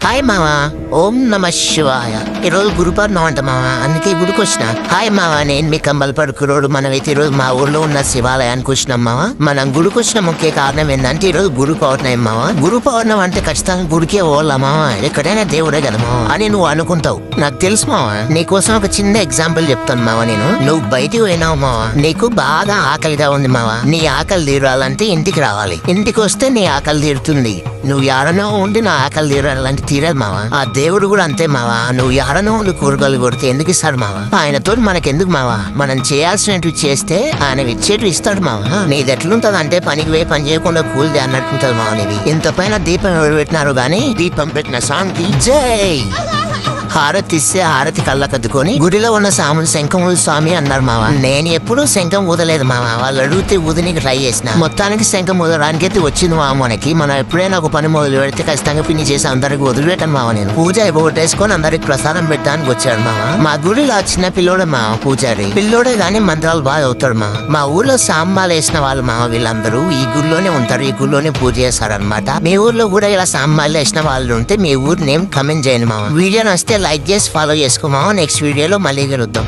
Hi మావా, ఓం నమ శివాయ. ఈరోజు గురు పౌర్ణమి అంట మావా, అందుకే గుడికి వచ్చిన. హాయ్ మావా, నేను మీ కంబల్పడుకురోడు. మనమైతే ఈరోజు మా ఊర్లో ఉన్న శివాలయానికి వచ్చినాం మావా. మనం గుడికి వచ్చిన ముఖ్య కారణం ఏంటంటే ఈరోజు గురు పౌర్ణమి మావా. గురు పౌర్ణమి అంటే ఖచ్చితంగా గుడికే పోవాలా మావా, ఎక్కడైనా దేవుడే కదా మావా అని నువ్వు అనుకుంటావు. నాకు తెలుసు మావా. నీకోసం ఒక చిన్న ఎగ్జాంపుల్ చెప్తాను మావా. నువ్వు బయటికి పోయినావు మావా, నీకు బాగా ఆకలిగా ఉంది మావా. నీ ఆకలి తీరాలంటే ఇంటికి రావాలి. ఇంటికి వస్తే నీ ఆకలి తీరుతుంది. నువ్వు యాడనో ఉండి నా ఆకలి తీరాలంటే తీరదు మావా. ఆ దేవుడు కూడా అంతే మావా. నువ్వు యాడనో ఉండి కూరగాయలు కొడితే ఎందుకు ఇస్తాడు మావా? ఆయనతో మనకెందుకు మావా? మనం చేయాల్సినవి చేస్తే ఆయన ఇచ్చేటివి ఇస్తాడు మావా. నీది ఎట్లుంటది అంటే పనికి పోయి పని చేయకుండా కూలిది అన్నట్టుంటది మావా. నీది ఇంత పైన దీపం ఎవరు పెట్టినారు గానీ దీపం పెట్టిన సాంగ్కి జై. హారతి ఇస్తే హారతి కళ్ళకద్దుకొని గుడిలో ఉన్న సాములు శంఖం ఊదు స్వామి అన్నారు మావా. నేను ఎప్పుడూ శంఖం ఊదలేదు మావా. వాళ్ళు అడిగితే ఊదినికి ట్రై చేసిన. మొత్తానికి శంఖం ఊదడానికి అయితే వచ్చింది మావా. మనం ఎప్పుడైనా ఒక పని మొదలు పెడితే ఖచ్చితంగా పిన్ని చేసి అందరికి వదిలిపెట్టాను మావా. నేను పూజ అయిపోగొట్టేసుకొని అందరికి ప్రసాదం పెట్టడానికి వచ్చాడు మావా. మా గుడిలో చిన్న పిల్లోడే మావా పూజారి. పిల్లోడే గానీ మంత్రాలు బాగా అవుతాడు మావా. మా ఊర్లో సాంబాలు వేసిన వాళ్ళు మావా వీళ్ళందరూ ఈ గుడిలోనే ఉంటారు. ఈ గుడిలోనే పూజ చేస్తారు అనమాట. మీ ఊర్లో కూడా ఇలా సాంబాలు వేసిన వాళ్ళు ఉంటే మీ ఊరు నేమ్ కమెంట్ చేయండి మావా. వీడియో నచ్చితే లైక్ చేసి ఫాలో చేసుకోమా. నెక్స్ట్ వీడియోలో మళ్ళీ కలుద్దాం.